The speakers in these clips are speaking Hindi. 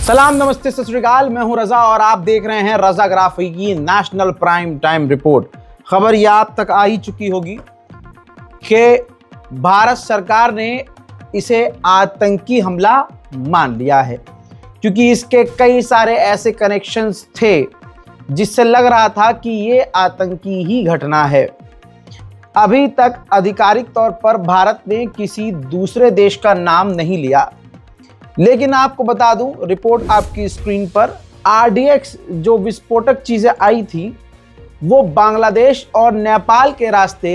सलाम, नमस्ते, सत श्री अकाल। मैं हूं रजा और आप देख रहे हैं रजा ग्राफी की नेशनल प्राइम टाइम रिपोर्ट। खबर यह आप तक आ ही चुकी होगी कि भारत सरकार ने इसे आतंकी हमला मान लिया है, क्योंकि इसके कई सारे ऐसे कनेक्शंस थे जिससे लग रहा था कि ये आतंकी ही घटना है। अभी तक आधिकारिक तौर पर भारत ने किसी दूसरे देश का नाम नहीं लिया, लेकिन आपको बता दूं, रिपोर्ट आपकी स्क्रीन पर, RDX जो विस्फोटक चीजें आई थी वो बांग्लादेश और नेपाल के रास्ते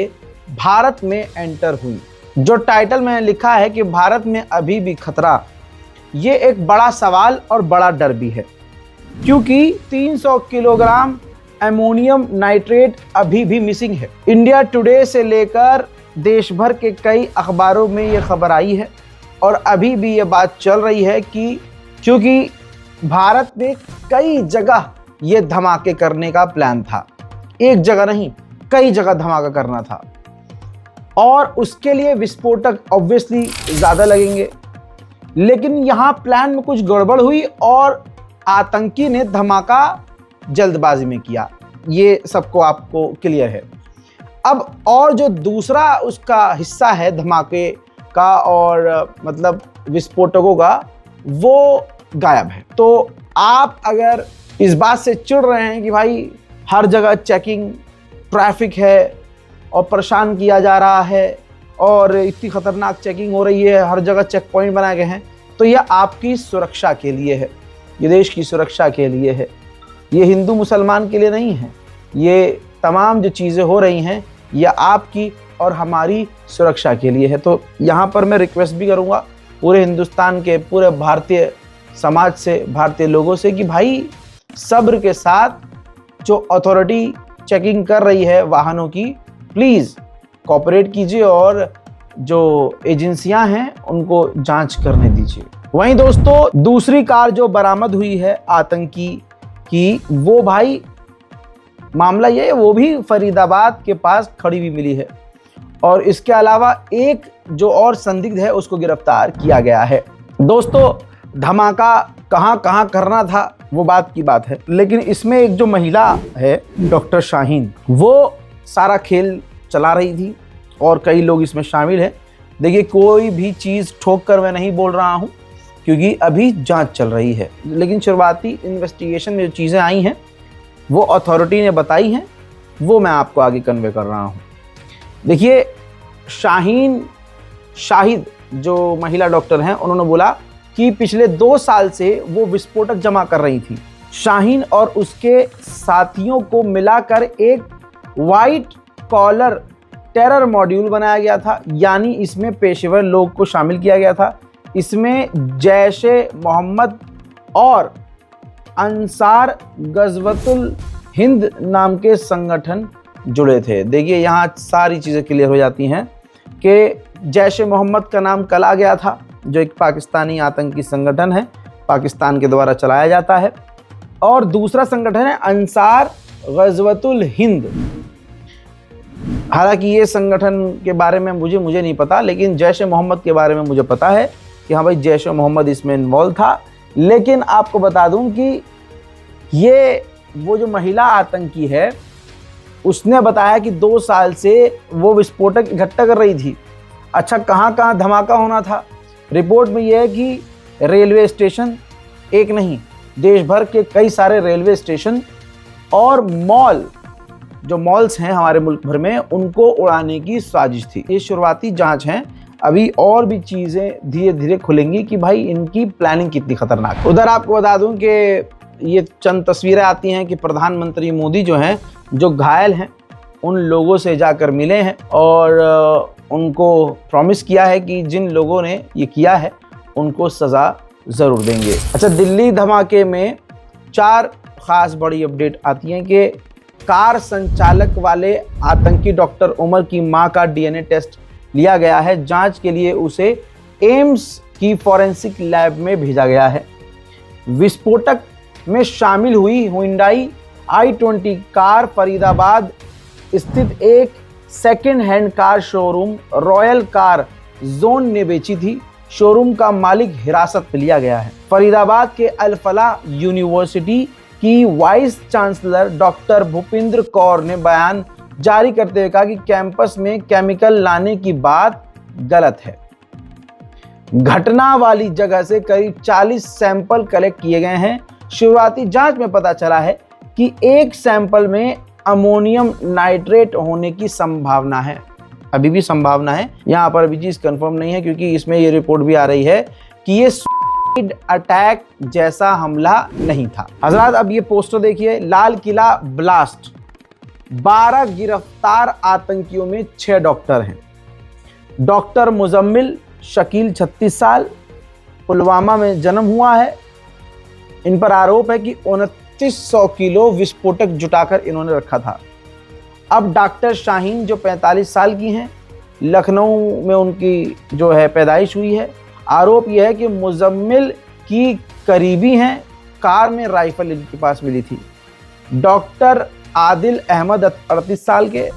भारत में एंटर हुई। जो टाइटल मैंने लिखा है कि भारत में अभी भी खतरा, ये एक बड़ा सवाल और बड़ा डर भी है, क्योंकि 300 किलोग्राम अमोनियम नाइट्रेट अभी भी मिसिंग है। इंडिया टुडे से लेकर देश भर के कई अखबारों में ये खबर आई है और अभी भी ये बात चल रही है कि क्योंकि भारत में कई जगह ये धमाके करने का प्लान था, एक जगह नहीं कई जगह धमाका करना था, और उसके लिए विस्फोटक ऑब्वियसली ज़्यादा लगेंगे। लेकिन यहाँ प्लान में कुछ गड़बड़ हुई और आतंकी ने धमाका जल्दबाजी में किया, ये सबको आपको क्लियर है। अब और जो दूसरा उसका हिस्सा है धमाके का और मतलब विस्फोटकों का, वो गायब है। तो आप अगर इस बात से चिढ़ रहे हैं कि भाई हर जगह चेकिंग, ट्रैफिक है और परेशान किया जा रहा है और इतनी खतरनाक चेकिंग हो रही है, हर जगह चेक पॉइंट बनाए गए हैं, तो यह आपकी सुरक्षा के लिए है, ये देश की सुरक्षा के लिए है, ये हिंदू मुसलमान के लिए नहीं है। ये तमाम जो चीज़ें हो रही हैं ये आपकी और हमारी सुरक्षा के लिए है। तो यहाँ पर मैं रिक्वेस्ट भी करूँगा पूरे हिंदुस्तान के पूरे भारतीय समाज से, भारतीय लोगों से, कि भाई सब्र के साथ जो अथॉरिटी चेकिंग कर रही है वाहनों की, प्लीज़ कोऑपरेट कीजिए और जो एजेंसियां हैं उनको जांच करने दीजिए। वहीं दोस्तों, दूसरी कार जो बरामद हुई है आतंकी की, वो भाई मामला ये है, वो भी फरीदाबाद के पास खड़ी हुई मिली है और इसके अलावा एक जो और संदिग्ध है उसको गिरफ्तार किया गया है। दोस्तों, धमाका कहां कहां करना था वो बात की बात है, लेकिन इसमें एक जो महिला है डॉक्टर शाहीन, वो सारा खेल चला रही थी और कई लोग इसमें शामिल हैं। देखिए, कोई भी चीज़ ठोक कर मैं नहीं बोल रहा हूं क्योंकि अभी जांच चल रही है, लेकिन शुरुआती इन्वेस्टिगेशन में जो चीज़ें आई हैं वो अथॉरिटी ने बताई हैं, वो मैं आपको आगे कन्वे कर रहा हूं। देखिए, शाहिद जो महिला डॉक्टर हैं, उन्होंने बोला कि पिछले 2 साल से वो विस्फोटक जमा कर रही थी। शाहीन और उसके साथियों को मिलाकर एक वाइट कॉलर टेरर मॉड्यूल बनाया गया था, यानी इसमें पेशेवर लोग को शामिल किया गया था। इसमें जैश-ए मोहम्मद और अंसार गज़वतुल हिंद नाम के संगठन जुड़े थे। देखिए, यहाँ सारी चीज़ें क्लियर हो जाती हैं कि जैश-ए मोहम्मद का नाम कला गया था, जो एक पाकिस्तानी आतंकी संगठन है, पाकिस्तान के द्वारा चलाया जाता है, और दूसरा संगठन है अंसार गज़वतुल हिंद। हालांकि ये संगठन के बारे में मुझे नहीं पता, लेकिन जैश-ए मोहम्मद के बारे में मुझे पता है कि हाँ भाई, जैश-ए मोहम्मद इसमें इन्वॉल्व था। लेकिन आपको बता दूं कि ये वो जो महिला आतंकी है, उसने बताया कि 2 साल से वो विस्फोटक इकट्ठा कर रही थी। अच्छा, कहाँ कहाँ धमाका होना था? रिपोर्ट में यह है कि रेलवे स्टेशन, एक नहीं, देश भर के कई सारे रेलवे स्टेशन और मॉल, जो मॉल्स हैं हमारे मुल्क भर में, उनको उड़ाने की साजिश थी। ये शुरुआती जांच है, अभी और भी चीज़ें धीरे धीरे खुलेंगी कि भाई इनकी प्लानिंग कितनी खतरनाक है। उधर आपको बता दूं कि ये चंद तस्वीरें आती हैं कि प्रधानमंत्री मोदी जो हैं, जो घायल हैं, उन लोगों से जाकर मिले हैं और उनको प्रॉमिस किया है कि जिन लोगों ने ये किया है उनको सज़ा ज़रूर देंगे। अच्छा, दिल्ली धमाके में 4 ख़ास बड़ी अपडेट आती हैं कि कार संचालक वाले आतंकी डॉक्टर उमर की मां का DNA टेस्ट लिया गया है। जांच के लिए उसे एम्स की फॉरेंसिक लैब में भेजा गया है। विस्फोटक में शामिल हुई हुंडई i20 कार फरीदाबाद स्थित एक second hand car showroom royal car zone ने बेची थी। शोरूम का मालिक हिरासत में लिया गया है। फरीदाबाद के अल फलाह यूनिवर्सिटी की vice chancellor doctor Bhupinder Kaur ने बयान जारी करते हुए कहा कि कैंपस में केमिकल लाने की बात गलत है। घटना वाली जगह से करीब 40 सैंपल कलेक्ट किए गए हैं। शुरुआती जांच में पता चला है कि एक सैंपल में अमोनियम नाइट्रेट होने की संभावना है। अभी भी संभावना है, यहाँ पर अभी चीज कंफर्म नहीं है, क्योंकि इसमें ये रिपोर्ट भी आ रही है कि ये सुसाइड अटैक जैसा हमला नहीं था। हजरात, अब ये पोस्टर देखिए, लाल किला ब्लास्ट, 12 गिरफ्तार आतंकियों में 6 डॉक्टर हैं। डॉक्टर मुजम्मिल शकील 36 साल, पुलवामा में जन्म हुआ है। इन पर आरोप है कि 2900 किलो विस्फोटक जुटाकर इन्होंने रखा था। अब डॉक्टर शाहीन जो 45 साल की हैं, लखनऊ में उनकी जो है पैदाइश हुई है। आरोप यह है कि मुजम्मिल की करीबी हैं, कार में राइफल इनके पास मिली थी। डॉक्टर आदिल अहमद 38 साल के,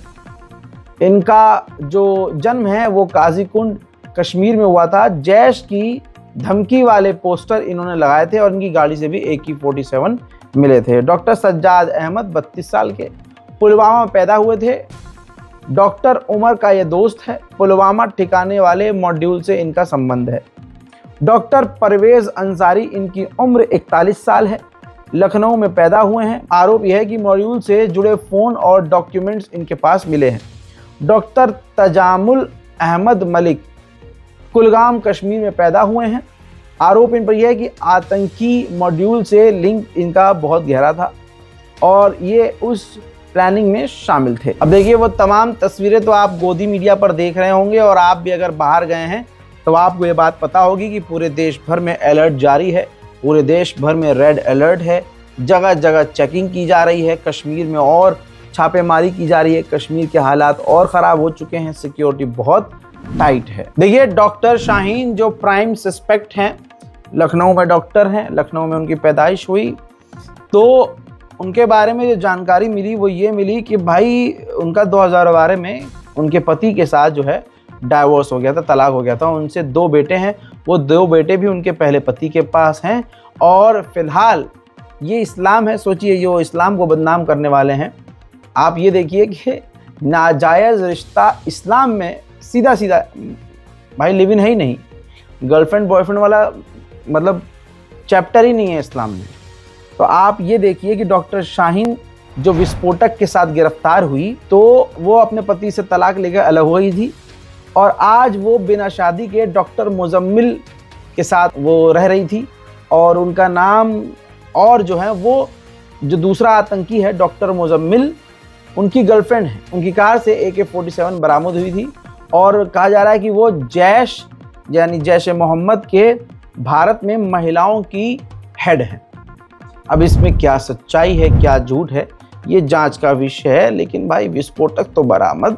इनका जो जन्म है वो काजीकुंड कश्मीर में हुआ था। जैश की धमकी वाले पोस्टर इन्होंने लगाए थे और इनकी गाड़ी से भी AK-47 मिले थे। डॉक्टर सज्जाद अहमद 32 साल के, पुलवामा में पैदा हुए थे। डॉक्टर उमर का ये दोस्त है। पुलवामा ठिकाने वाले मॉड्यूल से इनका संबंध है। डॉक्टर परवेज अंसारी, इनकी उम्र 41 साल है, लखनऊ में पैदा हुए हैं। आरोप यह है कि मॉड्यूल से जुड़े फ़ोन और डॉक्यूमेंट्स इनके पास मिले हैं। डॉक्टर तजामुल अहमद मलिक, कुलगाम कश्मीर में पैदा हुए हैं। आरोप इन पर यह है कि आतंकी मॉड्यूल से लिंक इनका बहुत गहरा था और ये उस प्लानिंग में शामिल थे। अब देखिए, वो तमाम तस्वीरें तो आप गोदी मीडिया पर देख रहे होंगे, और आप भी अगर बाहर गए हैं तो आपको ये बात पता होगी कि पूरे देश भर में अलर्ट जारी है। पूरे देश भर में रेड अलर्ट है। जगह जगह चेकिंग की जा रही है। कश्मीर में और छापेमारी की जा रही है। कश्मीर के हालात और ख़राब हो चुके हैं। सिक्योरिटी बहुत टाइट है। देखिए, डॉक्टर शाहीन जो प्राइम सस्पेक्ट हैं, लखनऊ में डॉक्टर हैं, लखनऊ में उनकी पैदाइश हुई, तो उनके बारे में जो जानकारी मिली वो ये मिली कि भाई उनका 2012 में उनके पति के साथ जो है डाइवोर्स हो गया था, तलाक हो गया था। उनसे 2 बेटे हैं। वो 2 बेटे भी उनके पहले पति के पास हैं और फिलहाल ये इस्लाम है। सोचिए, जो इस्लाम को बदनाम करने वाले हैं। आप ये देखिए कि नाजायज़ रिश्ता इस्लाम में सीधा सीधा भाई लिव इन है ही नहीं। गर्लफ्रेंड बॉयफ्रेंड वाला मतलब चैप्टर ही नहीं है इस्लाम में। तो आप ये देखिए कि डॉक्टर शाहीन जो विस्फोटक के साथ गिरफ्तार हुई, तो वो अपने पति से तलाक लेकर अलग हो गई थी और आज वो बिना शादी के डॉक्टर मुजम्मिल के साथ वो रह रही थी। और उनका नाम और जो है वो जो दूसरा आतंकी है डॉक्टर मुजम्मिल, उनकी गर्लफ्रेंड है। उनकी कार से AK-47 बरामद हुई थी और कहा जा रहा है कि वो जैश यानी जैश ए मोहम्मद के भारत में महिलाओं की हेड हैं। अब इसमें क्या सच्चाई है क्या झूठ है ये जांच का विषय है, लेकिन भाई विस्फोटक तो बरामद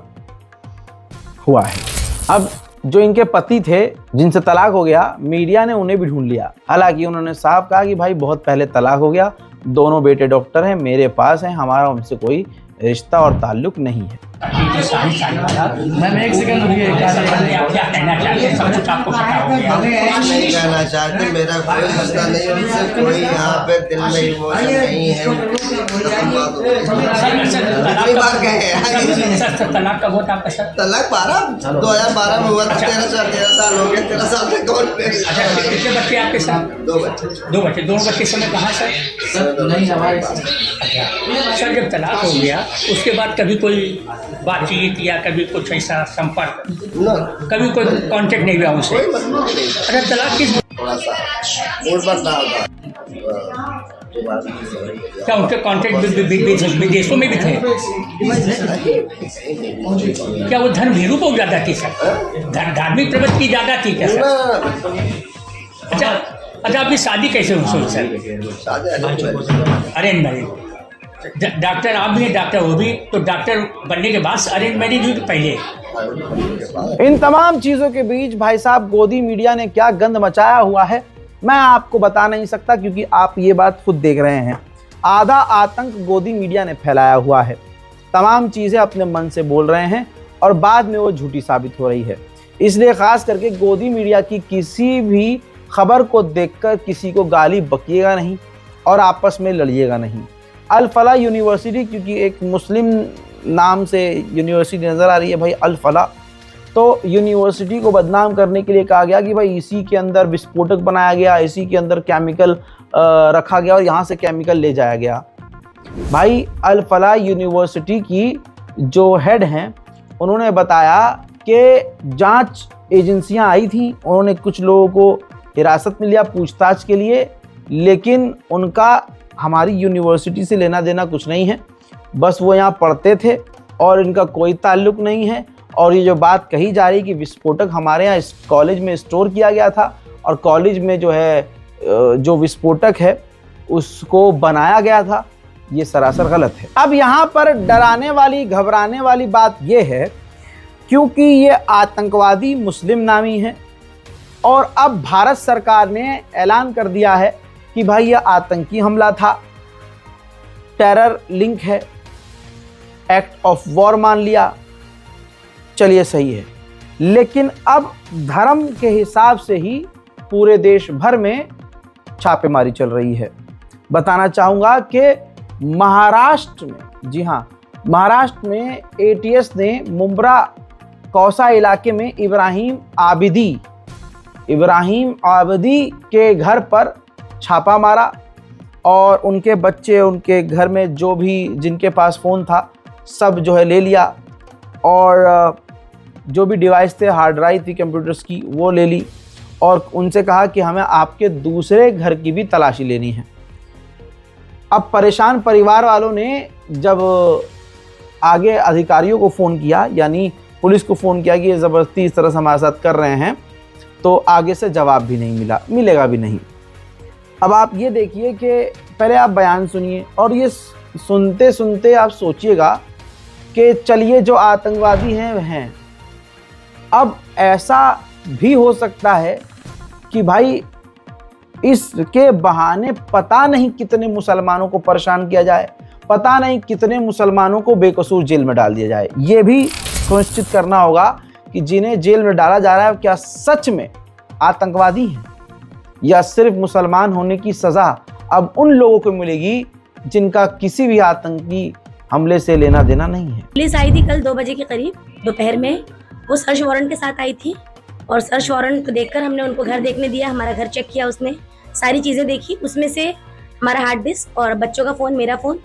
हुआ है। अब जो इनके पति थे जिनसे तलाक हो गया, मीडिया ने उन्हें भी ढूंढ लिया। हालांकि उन्होंने साफ कहा कि भाई बहुत पहले तलाक हो गया, दोनों बेटे डॉक्टर हैं, मेरे पास हैं, हमारा उनसे कोई रिश्ता और ताल्लुक नहीं है। मैम एक सेकंड रुकिए, आप क्या कहना चाहते हैं? सब कुछ आपको पता हो गया। नहीं कहना चाहते, मेरा कोई रिश्ता नहीं है उनसे, कोई यहाँ पे दिल में इमोशन नहीं है। तलाक कब हुआ था आपका सर? तलाक 2012 में हुआ था। 13 साल हो गए। 13 साल से कौन? कितने बच्चे आपके साथ? 2 बच्चे। 2 बच्चे। दोनों बच्चे समय कहाँ सर? नहीं हमारे। सर जब तलाक हो गया उसके बाद कभी कोई बातचीत या कभी कुछ ऐसा संपर्क, कभी कोई कांटेक्ट नहीं हुआ उनसे? अच्छा, तलाक किस थोड़ा सा मूड पर ना होता। क्या उनके कांटेक्ट विदेशों में भी थे? क्या वो धर्म भीरू बहुत ज़्यादा थी सर? धार्मिक प्रवृत्ति ज़्यादा थी क्या सर? अच्छा, आपकी शादी कैसे हुई सर? Arrange marriage. डॉक्टर आप भी हैं, डॉक्टर वो भी, तो डॉक्टर बनने के बाद अरेंज मैरिज हुई तो पहले? इन तमाम चीजों के बीच भाई साहब गोदी मीडिया ने क्या गंद मचाया हुआ है मैं आपको बता नहीं सकता, क्योंकि आप ये बात खुद देख रहे हैं। आधा आतंक गोदी मीडिया ने फैलाया हुआ है। तमाम चीजें अपने मन से बोल रहे हैं और बाद में वो झूठी साबित हो रही है। इसलिए खास करके गोदी मीडिया की किसी भी खबर को देखकर किसी को गाली बकिएगा नहीं और आपस में लड़िएगा नहीं। अल फला यूनिवर्सिटी, क्योंकि एक मुस्लिम नाम से यूनिवर्सिटी नज़र आ रही है भाई अल फला, तो यूनिवर्सिटी को बदनाम करने के लिए कहा गया कि भाई इसी के अंदर विस्फोटक बनाया गया, इसी के अंदर केमिकल रखा गया और यहाँ से केमिकल ले जाया गया। भाई अल फला यूनिवर्सिटी की जो हेड हैं उन्होंने बताया कि जांच एजेंसियां आई थी, उन्होंने कुछ लोगों को हिरासत में लिया पूछताछ के लिए, लेकिन उनका हमारी यूनिवर्सिटी से लेना देना कुछ नहीं है, बस वो यहाँ पढ़ते थे और इनका कोई ताल्लुक़ नहीं है। और ये जो बात कही जा रही कि विस्फोटक हमारे यहाँ इस कॉलेज में स्टोर किया गया था और कॉलेज में जो है जो विस्फोटक है उसको बनाया गया था, ये सरासर गलत है। अब यहाँ पर डराने वाली घबराने वाली बात ये है क्योंकि ये आतंकवादी मुस्लिम नामी है और अब भारत सरकार ने ऐलान कर दिया है कि भाई यह आतंकी हमला था, टेरर लिंक है, एक्ट ऑफ वॉर मान लिया, चलिए सही है। लेकिन अब धर्म के हिसाब से ही पूरे देश भर में छापेमारी चल रही है। बताना चाहूँगा कि महाराष्ट्र में, जी हाँ, महाराष्ट्र में एटीएस ने मुंब्रा कौसा इलाके में इब्राहिम आबिदी के घर पर छापा मारा और उनके बच्चे, उनके घर में जो भी जिनके पास फ़ोन था सब जो है ले लिया और जो भी डिवाइस थे, हार्ड ड्राइव थी कंप्यूटर्स की, वो ले ली और उनसे कहा कि हमें आपके दूसरे घर की भी तलाशी लेनी है। अब परेशान परिवार वालों ने जब आगे अधिकारियों को फ़ोन किया, यानी पुलिस को फ़ोन किया कि ये ज़बरदस्ती इस तरह से हमारे साथ कर रहे हैं, तो आगे से जवाब भी नहीं मिला, मिलेगा भी नहीं। अब आप ये देखिए कि पहले आप बयान सुनिए और ये सुनते सुनते आप सोचिएगा कि चलिए जो आतंकवादी हैं वह हैं। अब ऐसा भी हो सकता है कि भाई इसके बहाने पता नहीं कितने मुसलमानों को परेशान किया जाए, पता नहीं कितने मुसलमानों को बेकसूर जेल में डाल दिया जाए। ये भी सुनिश्चित करना होगा कि जिन्हें जेल में डाला जा रहा है क्या सच में आतंकवादी हैं या सिर्फ मुसलमान होने की सज़ा अब उन लोगों को मिलेगी जिनका किसी भी आतंकी हमले से लेना देना नहीं है। पुलिस आई थी कल 2 बजे के करीब दोपहर में, वो सर्च वारंट के साथ आई थी और सर्च वारंट को देखकर हमने उनको घर देखने दिया, हमारा घर चेक किया, उसने सारी चीज़ें देखी, उसमें से हमारा हार्ड डिस्क और बच्चों का फ़ोन, मेरा फ़ोन,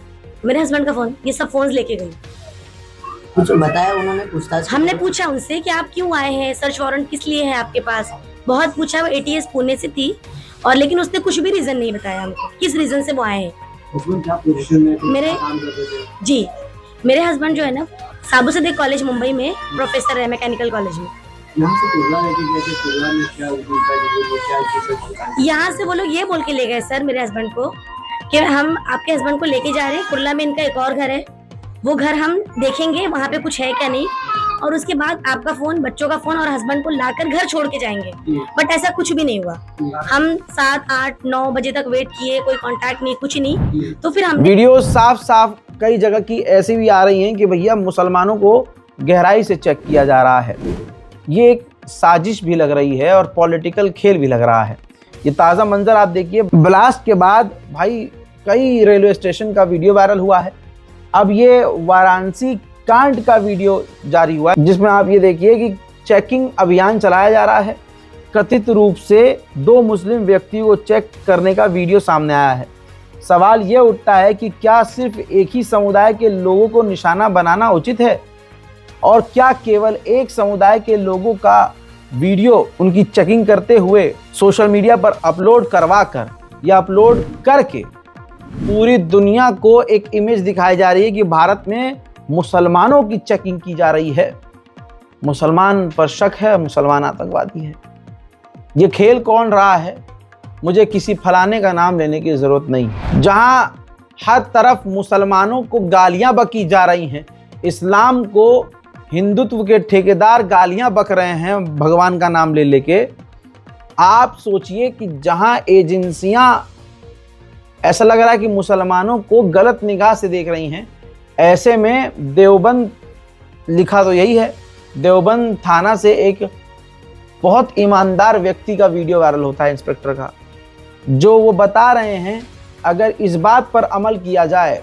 मेरे हस्बैंड का फ़ोन, ये सब फ़ोन्स लेके गई। कुछ बताया उन्होंने? पूछताछ हमने पूछा उनसे कि आप क्यों आए हैं, सर्च वारंट किस लिए है आपके पास, बहुत पूछा। वो एटीएस पुणे से थी और लेकिन उसने कुछ भी रीज़न नहीं बताया हमको किस रीज़न से वो आए हैं। उसमें क्या पोजीशन में मेरे जी मेरे हस्बैंड जो है ना साबू सदीक कॉलेज मुंबई में प्रोफेसर है मैकेनिकल कॉलेज में। यहाँ से कुर्ला लेके गए थे, कुर्ला में क्या यहाँ से वो लोग ये बोल के ले गए सर मेरे हस्बैंड को कि हम आपके हस्बैंड को लेके जा रहे हैं, कुर्ला में इनका एक और घर है, वो घर हम देखेंगे वहाँ पे कुछ है क्या नहीं, और उसके बाद आपका फ़ोन, बच्चों का फ़ोन और हस्बैंड को लाकर घर छोड़ के जाएंगे। बट ऐसा कुछ भी नहीं हुआ। हम 7, 8, 9 बजे तक वेट किए, कोई कांटेक्ट नहीं, कुछ नहीं। तो फिर हम वीडियो साफ साफ कई जगह की ऐसी भी आ रही हैं कि भैया मुसलमानों को गहराई से चेक किया जा रहा है। ये एक साजिश भी लग रही है और पॉलिटिकल खेल भी लग रहा है। ये ताज़ा मंजर आप देखिए, ब्लास्ट के बाद भाई कई रेलवे स्टेशन का वीडियो वायरल हुआ है। अब ये वाराणसी कांड का वीडियो जारी हुआ है जिसमें आप ये देखिए कि चेकिंग अभियान चलाया जा रहा है। कथित रूप से 2 मुस्लिम व्यक्तियों को चेक करने का वीडियो सामने आया है। सवाल ये उठता है कि क्या सिर्फ एक ही समुदाय के लोगों को निशाना बनाना उचित है और क्या केवल एक समुदाय के लोगों का वीडियो उनकी चेकिंग करते हुए सोशल मीडिया पर अपलोड करवा कर या अपलोड करके पूरी दुनिया को एक इमेज दिखाई जा रही है कि भारत में मुसलमानों की चेकिंग की जा रही है, मुसलमान पर शक है, मुसलमान आतंकवादी है। ये खेल कौन रहा है? मुझे किसी फलाने का नाम लेने की ज़रूरत नहीं। जहां हर तरफ मुसलमानों को गालियां बकी जा रही हैं, इस्लाम को हिंदुत्व के ठेकेदार गालियां बक रहे हैं भगवान का नाम ले लेके, आप सोचिए कि जहां एजेंसियां ऐसा लग रहा है कि मुसलमानों को गलत निगाह से देख रही हैं, ऐसे में देवबंद लिखा तो यही है, देवबंद थाना से एक बहुत ईमानदार व्यक्ति का वीडियो वायरल होता है इंस्पेक्टर का, जो वो बता रहे हैं अगर इस बात पर अमल किया जाए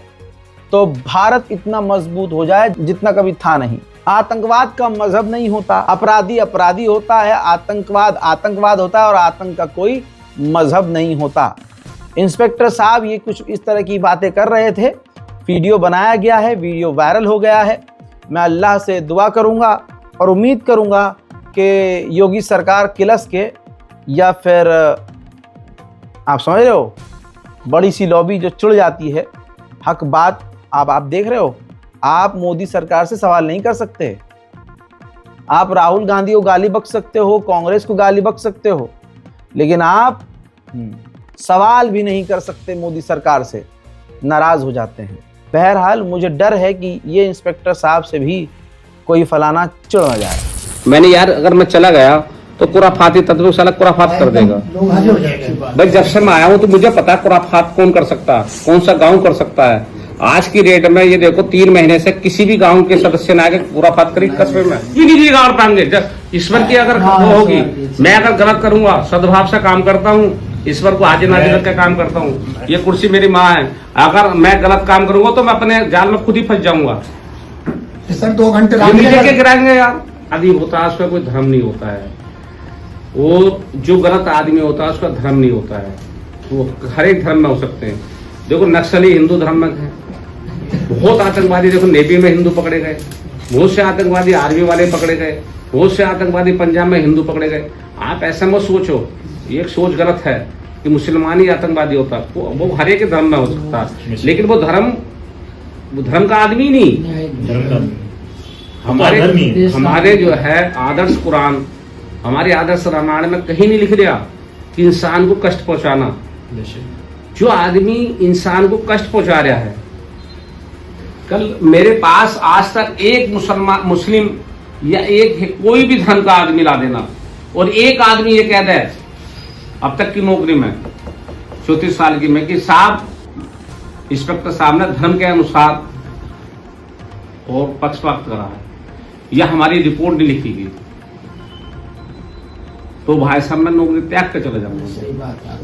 तो भारत इतना मजबूत हो जाए जितना कभी था नहीं। आतंकवाद का मजहब नहीं होता, अपराधी अपराधी होता है, आतंकवाद आतंकवाद होता है और आतंक का कोई मजहब नहीं होता। इंस्पेक्टर साहब ये कुछ इस तरह की बातें कर रहे थे, वीडियो बनाया गया है, वीडियो वायरल हो गया है। मैं अल्लाह से दुआ करूंगा और उम्मीद करूंगा कि योगी सरकार किलस के या फिर आप समझ रहे हो बड़ी सी लॉबी जो चुड़ जाती है, हक बात आप देख रहे हो, आप मोदी सरकार से सवाल नहीं कर सकते। आप राहुल गांधी को गाली बक सकते हो, कांग्रेस को गाली बक सकते हो, लेकिन आप सवाल भी नहीं कर सकते मोदी सरकार से, नाराज हो जाते हैं। बहरहाल मुझे डर है कि ये इंस्पेक्टर साहब से भी कोई फलाना चिढ़ न जाए। मैंने यार अगर मैं चला गया तो कुराफाती तत्व साला कुराफात कर देगा। भाई जब से मैं आया हूँ तो मुझे पता है कुराफात कौन कर सकता है, कौन सा गांव कर सकता है। आज की डेट में ये देखो 3 महीने से किसी भी गांव के सदस्य ने आके कुराफात करी कस्बे में किसी गाँव पाएंगे। ईश्वर की अगर वो होगी, मैं अगर गलत करूंगा सद्भाव से काम करता हूँ, ईश्वर को हाजिर नाजिर करके काम करता हूँ। ये कुर्सी मेरी माँ है, अगर मैं गलत काम करूंगा तो मैं अपने जाल में खुद ही फंस जाऊंगा। सर 2 घंटे लेके गिराएंगे यार। आदि होता है उसका कोई धर्म नहीं होता है, वो जो गलत आदमी होता है उसका धर्म नहीं होता है, वो हर एक धर्म में हो सकते हैं। देखो नक्सली हिंदू धर्म में है, बहुत आतंकवादी देखो नेवी में हिंदू पकड़े गए, बहुत से आतंकवादी आर्मी वाले पकड़े गए, बहुत से आतंकवादी पंजाब में हिंदू पकड़े गए। आप ऐसा मत सोचो, ये एक सोच गलत है कि मुसलमान ही आतंकवादी होता है। वो हर एक धर्म में हो सकता है, लेकिन वो धर्म का आदमी नहीं। हमारे जो है आदर्श कुरान, हमारे आदर्श रामायण में कहीं नहीं लिख दिया कि इंसान को कष्ट पहुंचाना। जो आदमी इंसान को कष्ट पहुंचा रहा है, कल मेरे पास आज तक एक मुस्लिम या एक कोई भी धर्म का आदमी ला देना और एक आदमी ये कह दे अब तक की नौकरी में 34 साल की में कि साहब इंस्पेक्टर साहब ने धर्म के अनुसार और पक्षपात करा है या हमारी रिपोर्ट नहीं लिखी गई, तो भाई साहब मैं नौकरी त्याग कर चले जाऊंगा।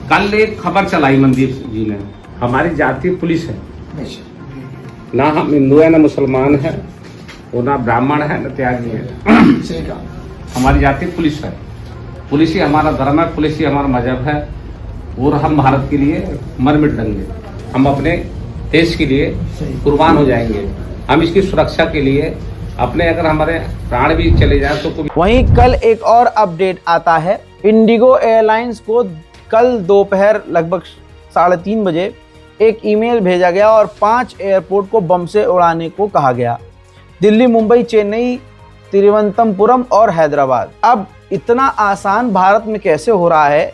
कल एक खबर चलाई मनदीप जी ने, हमारी जाति पुलिस है, ना हम हिंदू है ना मुसलमान है, और ना ब्राह्मण है ना त्यागी है। हमारी जाति पुलिस है, पुलिस ही हमारा धर्म है, पुलिस ही हमारा मजहब है, और हम भारत के लिए मर मिट देंगे। हम अपने देश के लिए कुर्बान हो जाएंगे। हम इसकी सुरक्षा के लिए अपने अगर हमारे प्राण भी चले जाए तो वहीं कल एक और अपडेट आता है। इंडिगो एयरलाइंस को कल दोपहर लगभग 3:30 बजे एक ईमेल भेजा गया और 5 एयरपोर्ट को बम से उड़ाने को कहा गया। दिल्ली, मुंबई, चेन्नई, तिरुवनंतपुरम और हैदराबाद। अब इतना आसान भारत में कैसे हो रहा है?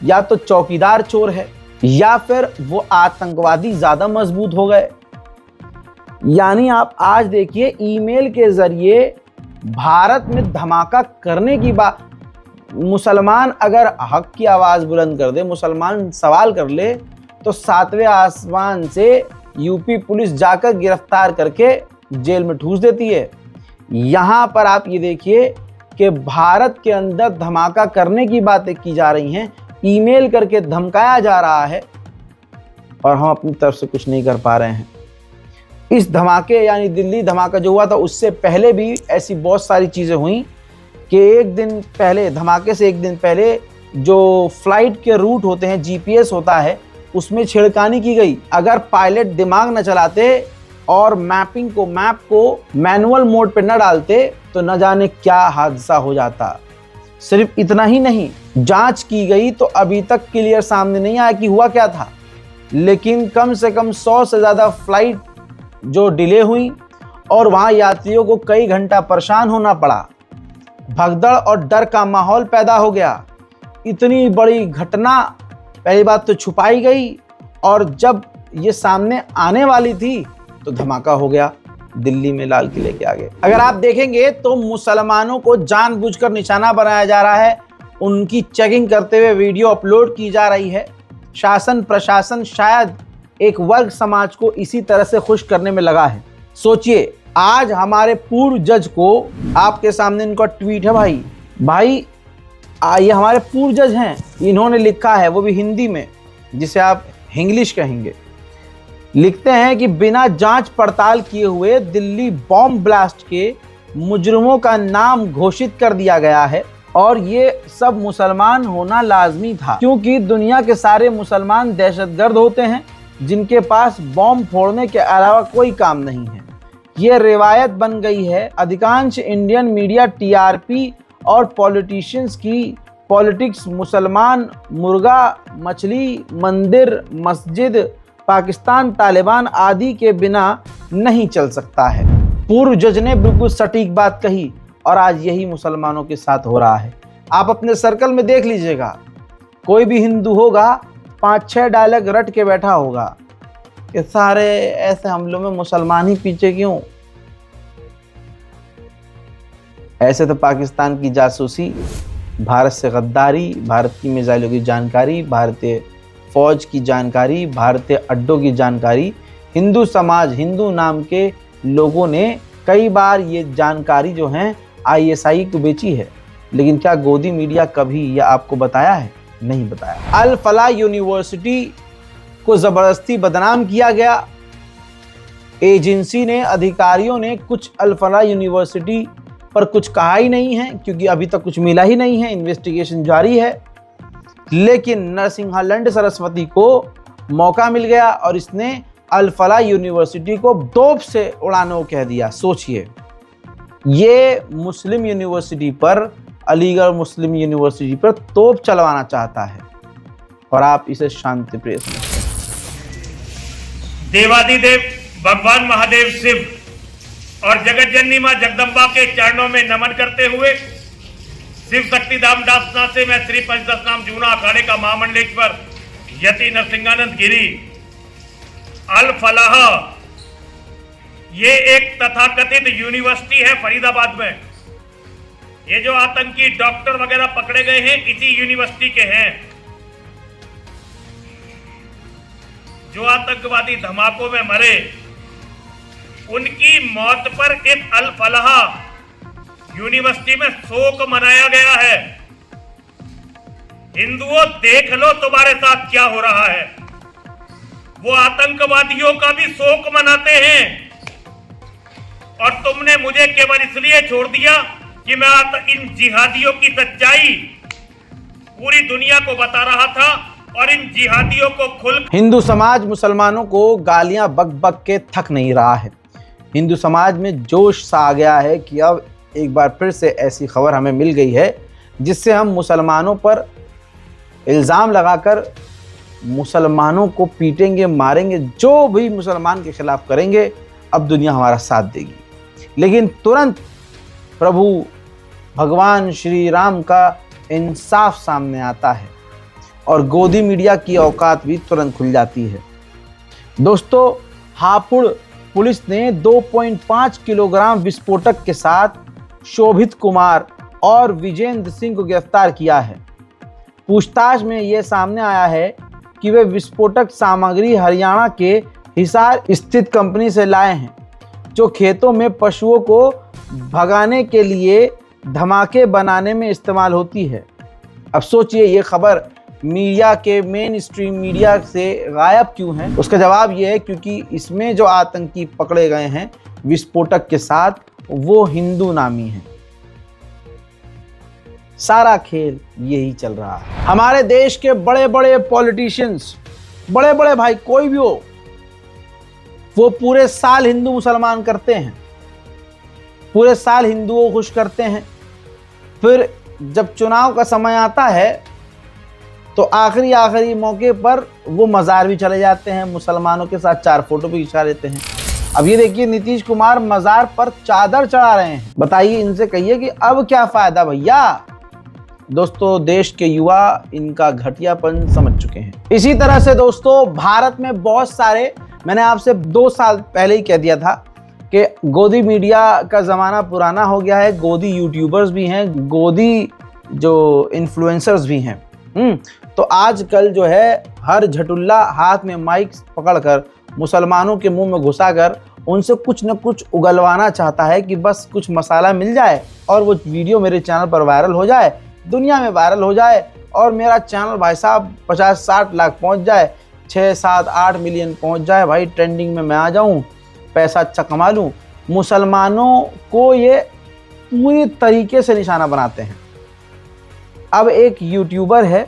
या तो चौकीदार चोर है या फिर वो आतंकवादी ज्यादा मजबूत हो गए। यानी आप आज देखिए ईमेल के जरिए भारत में धमाका करने की बात। मुसलमान अगर हक की आवाज बुलंद कर दे, मुसलमान सवाल कर ले, तो 7वें आसमान से यूपी पुलिस जाकर गिरफ्तार करके जेल में ठूस देती है। यहां पर आप ये देखिए कि भारत के अंदर धमाका करने की बातें की जा रही हैं, ईमेल करके धमकाया जा रहा है और हम अपनी तरफ से कुछ नहीं कर पा रहे हैं। इस धमाके यानी दिल्ली धमाका जो हुआ था उससे पहले भी ऐसी बहुत सारी चीज़ें हुई कि एक दिन पहले, धमाके से एक दिन पहले जो फ्लाइट के रूट होते हैं, जीपीएस होता है, उसमें छेड़खानी की गई। अगर पायलट दिमाग न चलाते और मैप को मैनुअल मोड पे न डालते तो न जाने क्या हादसा हो जाता। सिर्फ इतना ही नहीं, जांच की गई तो अभी तक क्लियर सामने नहीं आया कि हुआ क्या था, लेकिन कम से कम 100 से ज़्यादा फ्लाइट जो डिले हुई और वहाँ यात्रियों को कई घंटा परेशान होना पड़ा। भगदड़ और डर का माहौल पैदा हो गया। इतनी बड़ी घटना पहली बात तो छुपाई गई और जब ये सामने आने वाली थी तो धमाका हो गया दिल्ली में लाल किले के आगे। अगर आप देखेंगे तो मुसलमानों को जानबूझकर निशाना बनाया जा रहा है, उनकी चेकिंग करते हुए वीडियो अपलोड की जा रही है। शासन प्रशासन शायद एक वर्ग समाज को इसी तरह से खुश करने में लगा है। सोचिए, आज हमारे पूर्व जज को, आपके सामने इनका ट्वीट है भाई, भाई ये हमारे पूर्वज हैं, इन्होंने लिखा है, वो भी हिंदी में, जिसे आप इंग्लिश कहेंगे। लिखते हैं कि बिना जांच पड़ताल किए हुए दिल्ली बॉम्ब ब्लास्ट के मुजरिमों का नाम घोषित कर दिया गया है और ये सब मुसलमान होना लाजमी था, क्योंकि दुनिया के सारे मुसलमान दहशतगर्द होते हैं जिनके पास बॉम्ब फोड़ने के अलावा कोई काम नहीं है। ये रिवायत बन गई है। अधिकांश इंडियन मीडिया टीआरपी और पॉलिटिशियंस की पॉलिटिक्स मुसलमान, मुर्गा, मछली, मंदिर, मस्जिद, पाकिस्तान, तालिबान आदि के बिना नहीं चल सकता है। पूर्व जज ने बिल्कुल सटीक बात कही और आज यही मुसलमानों के साथ हो रहा है। आप अपने सर्कल में देख लीजिएगा, कोई भी हिंदू होगा 5-6 डायलॉग रट के बैठा होगा कि सारे ऐसे हमलों में मुसलमान ही पीछे क्यों। ऐसे तो पाकिस्तान की जासूसी, भारत से गद्दारी, भारत की मिसाइलों की जानकारी, भारतीय फौज की जानकारी, भारतीय अड्डों की जानकारी, हिंदू समाज, हिंदू नाम के लोगों ने कई बार ये जानकारी जो है आईएसआई को बेची है। लेकिन क्या गोदी मीडिया कभी यह आपको बताया है? नहीं बताया। अल फलाह यूनिवर्सिटी को जबरदस्ती बदनाम किया गया। एजेंसी ने, अधिकारियों ने कुछ अल फलाह यूनिवर्सिटी पर कुछ कहा ही नहीं है, क्योंकि अभी तक कुछ मिला ही नहीं है, इन्वेस्टिगेशन जारी है। लेकिन नरसिंहालैंड सरस्वती को मौका मिल गया और इसने अल फलाह यूनिवर्सिटी को तोप से उड़ाने को कह दिया। सोचिए, ये मुस्लिम यूनिवर्सिटी पर, अलीगढ़ मुस्लिम यूनिवर्सिटी पर तोप चलवाना चाहता है और आप इसे शांति प्रिय समझते हैं। देवादिदेव भगवान महादेव शिव और जगत जननी मां जगदम्बा के चरणों में नमन करते हुए शिव शक्ति धाम डासना से मैं श्री पंचदशनाम जूना अखाड़े का महामंडलेश्वर यति नरसिंहानंद गिरी अल फलाह, ये एक तथाकथित यूनिवर्सिटी है फरीदाबाद में। ये जो आतंकी डॉक्टर वगैरह पकड़े गए हैं इसी यूनिवर्सिटी के हैं। जो आतंकवादी धमाकों में मरे उनकी मौत पर इस अल फलाह यूनिवर्सिटी में शोक मनाया गया है। हिंदुओं, देख लो तुम्हारे साथ क्या हो रहा है। वो आतंकवादियों का भी शोक मनाते हैं और तुमने मुझे केवल इसलिए छोड़ दिया कि मैं इन जिहादियों की सच्चाई पूरी दुनिया को बता रहा था और इन जिहादियों को खुल। हिंदू समाज मुसलमानों को गालियां बक बक के थक नहीं रहा है। हिंदू समाज में जोश सा आ गया है कि अब एक बार फिर से ऐसी खबर हमें मिल गई है जिससे हम मुसलमानों पर इल्ज़ाम लगाकर मुसलमानों को पीटेंगे, मारेंगे। जो भी मुसलमान के खिलाफ करेंगे अब दुनिया हमारा साथ देगी। लेकिन तुरंत प्रभु भगवान श्री राम का इंसाफ सामने आता है और गोदी मीडिया की औकात भी तुरंत खुल जाती है। दोस्तों, हापुड़ पुलिस ने 2.5 किलोग्राम विस्फोटक के साथ शोभित कुमार और विजेंद्र सिंह को गिरफ्तार किया है। पूछताछ में यह सामने आया है कि वे विस्फोटक सामग्री हरियाणा के हिसार स्थित कंपनी से लाए हैं, जो खेतों में पशुओं को भगाने के लिए धमाके बनाने में इस्तेमाल होती है। अब सोचिए, ये खबर मीडिया के मेन स्ट्रीम मीडिया से गायब क्यों है? उसका जवाब ये है क्योंकि इसमें जो आतंकी पकड़े गए हैं विस्फोटक के साथ, वो हिंदू नामी हैं। सारा खेल यही चल रहा है। हमारे देश के बड़े बड़े पॉलिटिशियंस, बड़े बड़े भाई कोई भी हो, वो पूरे साल हिंदू मुसलमान करते हैं, पूरे साल हिंदुओं को खुश करते हैं। फिर जब चुनाव का समय आता है तो आखिरी मौके पर वो मज़ार भी चले जाते हैं, मुसलमानों के साथ 4 फोटो भी खिंचा लेते हैं। अब ये देखिए, नीतीश कुमार मज़ार पर चादर चढ़ा रहे हैं। बताइए, इनसे कहिए कि अब क्या फ़ायदा भैया। दोस्तों, देश के युवा इनका घटियापन समझ चुके हैं। इसी तरह से दोस्तों, भारत में बहुत सारे, मैंने आपसे 2 साल पहले ही कह दिया था कि गोदी मीडिया का ज़माना पुराना हो गया है। गोदी यूट्यूबर्स भी हैं, गोदी जो इन्फ्लुएंसर्स भी हैं। तो आजकल जो है हर झटुल्ला हाथ में माइक पकड़कर मुसलमानों के मुंह में घुसाकर उनसे कुछ न कुछ उगलवाना चाहता है कि बस कुछ मसाला मिल जाए और वो वीडियो मेरे चैनल पर वायरल हो जाए, दुनिया में वायरल हो जाए और मेरा चैनल भाई साहब 50-60 लाख पहुंच जाए, 6-7-8 मिलियन पहुंच जाए, भाई ट्रेंडिंग में मैं आ जाऊं, पैसा अच्छा कमा लूं। मुसलमानों को ये पूरी तरीके से निशाना बनाते हैं। अब एक यूट्यूबर है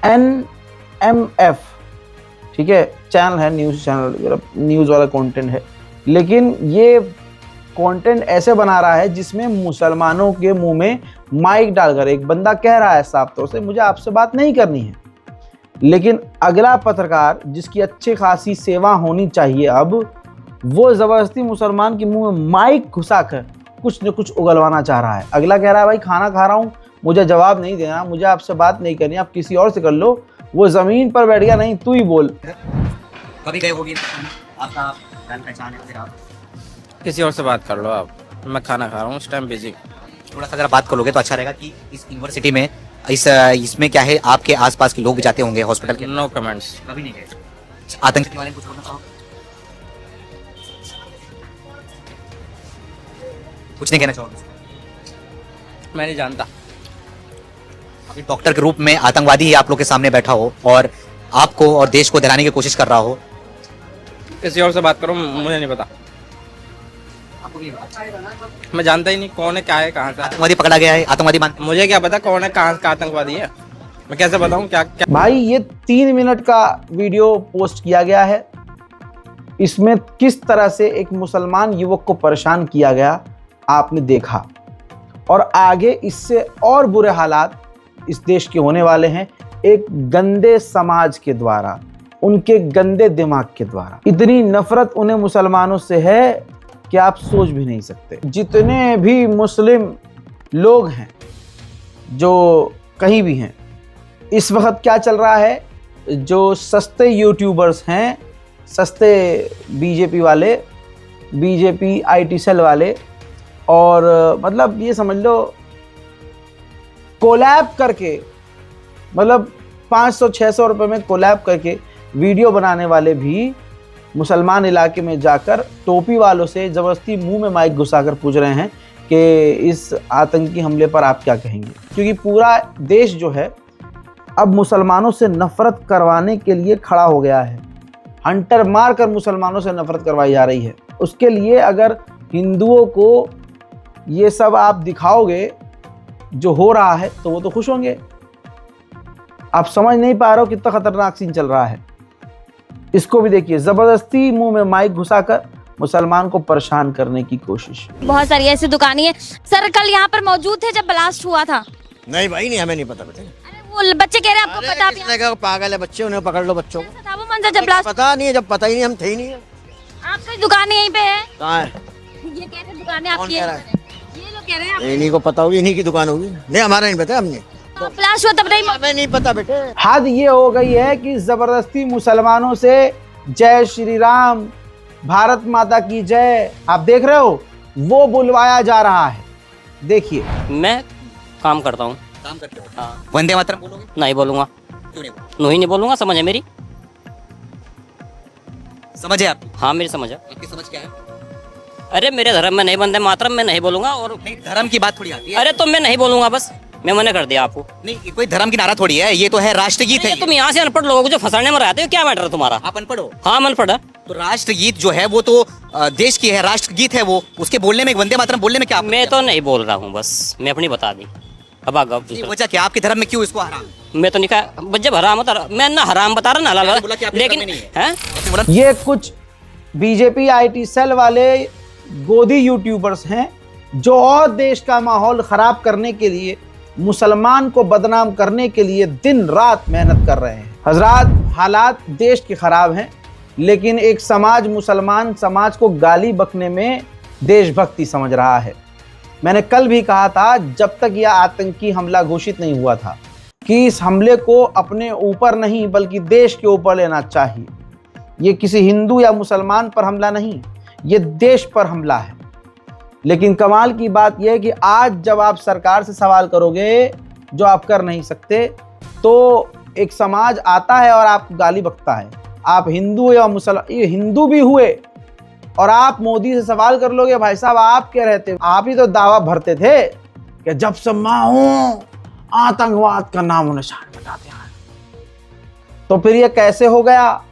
NMF, ठीक है, चैनल है, न्यूज़ चैनल, न्यूज़ वाला कंटेंट है, लेकिन ये कंटेंट ऐसे बना रहा है जिसमें मुसलमानों के मुंह में माइक डालकर एक बंदा कह रहा है साफ तौर से मुझे आपसे बात नहीं करनी है, लेकिन अगला पत्रकार जिसकी अच्छी खासी सेवा होनी चाहिए, अब वो ज़बरदस्ती मुसलमान के मुंह में माइक घुसाकर कुछ न कुछ उगलवाना चाह रहा है। अगला कह रहा है भाई खाना खा रहा हूँ, मुझे जवाब नहीं देना, मुझे आपसे बात नहीं करनी, आप किसी और से कर लो। वो ज़मीन पर बैठ गया, नहीं तू ही बोल। कभी गए होगी आपका जान पहचान है, फिर आप किसी और से बात कर लो आप, मैं खाना खा रहा हूँ उस टाइम बिजी। थोड़ा सा अगर बात करोगे तो अच्छा रहेगा कि इस यूनिवर्सिटी में इसमें क्या है, आपके आसपास के लोग भी जाते होंगे हॉस्पिटल के? No comments. कभी नहीं गए? आतंकी के बारे में कुछ बोलना चाहोगे? कुछ नहीं कहना चाहोगे? मैं नहीं जानता। अभी डॉक्टर के रूप में आतंकवादी ही आप लोग के सामने बैठा हो और आपको और देश को डराने की कोशिश कर रहा हो। किसी और से बात करो, मुझे नहीं पता, मैं जानता ही नहीं कौन है, क्या है, कहाँ से आतंकवादी पकड़ा गया है, आतंकवादी मानते मुझे क्या पता कौन है, कहाँ का आतंकवादी है, मैं कैसे बताऊँ क्या क्या। भाई ये 3 मिनट का वीडियो पोस्ट किया गया है, इसमें किस तरह से एक मुसलमान युवक को परेशान किया गया आपने देखा, और आगे इससे और बुरे हालात इस देश के होने वाले हैं एक गंदे समाज के द्वारा, उनके गंदे दिमाग के द्वारा। इतनी नफरत उन्हें मुसलमानों से है कि आप सोच भी नहीं सकते। जितने भी मुस्लिम लोग हैं जो कहीं भी हैं, इस वक्त क्या चल रहा है, जो सस्ते यूट्यूबर्स हैं, सस्ते बीजेपी वाले, बीजेपी IT सेल वाले, और मतलब ये समझ लो कोलैब करके, मतलब 500-600 रुपये में कोलैब करके वीडियो बनाने वाले भी मुसलमान इलाके में जाकर टोपी वालों से ज़बरदस्ती मुंह में माइक घुसाकर पूछ रहे हैं कि इस आतंकी हमले पर आप क्या कहेंगे। क्योंकि पूरा देश जो है अब मुसलमानों से नफ़रत करवाने के लिए खड़ा हो गया है, हंटर मार कर मुसलमानों से नफ़रत करवाई जा रही है। उसके लिए अगर हिंदुओं को ये सब आप दिखाओगे जो हो रहा है तो वो तो खुश होंगे। आप समझ नहीं पा रहे हो कितना खतरनाक सीन चल रहा है। इसको भी देखिए, जबरदस्ती मुंह में माइक घुसाकर मुसलमान को परेशान करने की कोशिश। बहुत सारी ऐसी दुकानें हैं। सर कल यहाँ पर मौजूद थे जब ब्लास्ट हुआ था? नहीं भाई नहीं, हमें नहीं पता बेटे। अरे वो बच्चे कह रहे हैं आपको पता भी? किसने कहा पागल है बच्चे, उन्हें पकड़ लो बच्चों को। था वो मंजर जब ब्लास्ट? पता नहीं है, जब पता ही नहीं, हम थे ही नहीं है। आपकी दुकान यहीं पे है? कहाँ है? ये कह रहे दुकानें आपकी कह रहा है? ये लोग कह रहे हैं इन्हीं को पता होगी, इन्हीं की दुकान होगी। नहीं हमारा नहीं पता, हमने तो ब्लास्ट हुआ तब नहीं? हमें नहीं पता बेटे। हद ये हो गई है कि जबरदस्ती मुसलमानों से जय श्री राम, भारत माता की जय, आप देख रहे हो, वो बुलवाया जा रहा है। देखिए, मैं काम करता हूँ। काम करते हो? हाँ। वंदे मातरम बोलोगे? नहीं बोलूँगा। क्यों नहीं बोलोगे? नहीं बोलूँगा, समझ है मेरी? समझ है आपकी? हाँ मेरी समझ है। आपकी समझ क्या है? अरे मेरे धर्म में नहीं, वंदे मातरम में नहीं बोलूँगा। और नहीं, धर्म की बात थोड़ी आती है। अरे तो मैं नहीं बोलूँगा, बस मैं मना कर दिया आपको। नहीं, ये कोई धर्म की नारा थोड़ी है, ये तो है राष्ट्रगीत है। तुम यहाँ से अनपढ़ लोगों को जो फंसाने में रहते हो, क्या मैटर है तुम्हारा? आप अनपढ़ हो? हाँ मैं अनपढ़ है। तो राष्ट्रगीत जो है वो तो देश की है, राष्ट्रगीत है वो, उसके बोलने में, वंदे मातरम बोलने में क्या? मैं तो नहीं बोल रहा हूँ, बस मैं अपनी बता दी। अब आगे वजह क्या, आपके धर्म में क्यों इसको हराम? मैं तो नहीं कहा, जब हराम होता, मैं ना हराम बता रहा ना हलाल, लेकिन है? ये कुछ बीजेपी IT सेल वाले गोदी यूट्यूबर्स हैं जो और देश का माहौल खराब करने के लिए, मुसलमान को बदनाम करने के लिए दिन रात मेहनत कर रहे हैं। हजरात, हालात देश के खराब हैं, लेकिन एक समाज, मुसलमान समाज को गाली बकने में देशभक्ति समझ रहा है। मैंने कल भी कहा था, जब तक यह आतंकी हमला घोषित नहीं हुआ था, कि इस हमले को अपने ऊपर नहीं बल्कि देश के ऊपर लेना चाहिए। ये किसी हिंदू या मुसलमान पर हमला नहीं, ये देश पर हमला है। लेकिन कमाल की बात यह है कि आज जब आप सरकार से सवाल करोगे, जो आप कर नहीं सकते, तो एक समाज आता है और आपको गाली बकता है। आप हिंदू या मुसलमान, हिंदू भी हुए और आप मोदी से सवाल कर लोगे भाई साहब आप क्या रहते, आप ही तो दावा भरते थे कि जब से मैं हूं आतंकवाद का नामो निशान मिटा दिया है। तो फिर ये कैसे हो गया?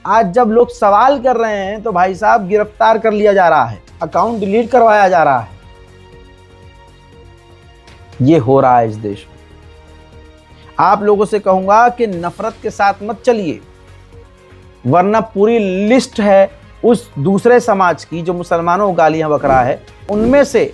आज जब लोग सवाल कर रहे हैं तो भाई साहब गिरफ्तार कर लिया जा रहा है, अकाउंट डिलीट करवाया जा रहा है। ये हो रहा है इस देश में। आप लोगों से कहूंगा कि नफरत के साथ मत चलिए, वरना पूरी लिस्ट है उस दूसरे समाज की जो मुसलमानों को गालियां बक रहा है। उनमें से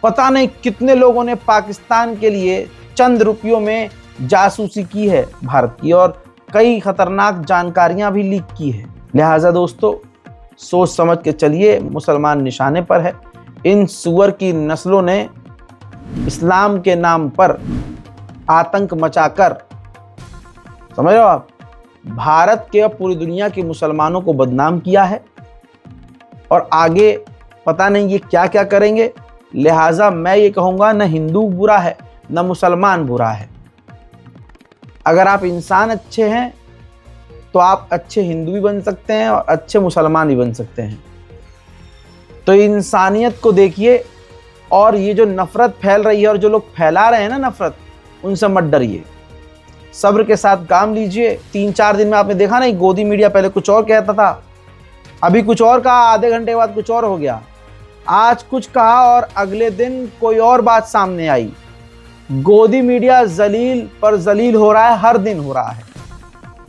पता नहीं कितने लोगों ने पाकिस्तान के लिए चंद रुपयों में जासूसी की है भारत की, और कई खतरनाक जानकारियां भी लीक की है। लिहाजा दोस्तों सोच समझ के चलिए, मुसलमान निशाने पर है। इन सुअर की नस्लों ने इस्लाम के नाम पर आतंक मचाकर, समझ रहे हो आप, भारत के और पूरी दुनिया के मुसलमानों को बदनाम किया है, और आगे पता नहीं ये क्या क्या करेंगे। लिहाजा मैं ये कहूँगा न हिंदू बुरा है न मुसलमान बुरा है। अगर आप इंसान अच्छे हैं तो आप अच्छे हिंदू भी बन सकते हैं और अच्छे मुसलमान भी बन सकते हैं। तो इंसानियत को देखिए, और ये जो नफरत फैल रही है और जो लोग फैला रहे हैं ना नफरत, उनसे मत डरिए, सब्र के साथ काम लीजिए। 3-4 दिन में आपने देखा नहीं, गोदी मीडिया पहले कुछ और कहता था, अभी कुछ और कहा, आधे घंटे बाद कुछ और हो गया, आज कुछ कहा और अगले दिन कोई और बात सामने आई। गोदी मीडिया जलील पर जलील हो रहा है, हर दिन हो रहा है।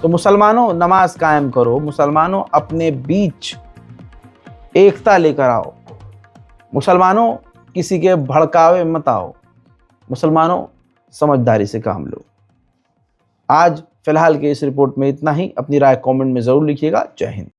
तो मुसलमानों नमाज कायम करो, मुसलमानों अपने बीच एकता लेकर आओ, मुसलमानों किसी के भड़कावे मत आओ, मुसलमानों समझदारी से काम लो। आज फिलहाल के इस रिपोर्ट में इतना ही। अपनी राय कमेंट में जरूर लिखिएगा। जय हिंद।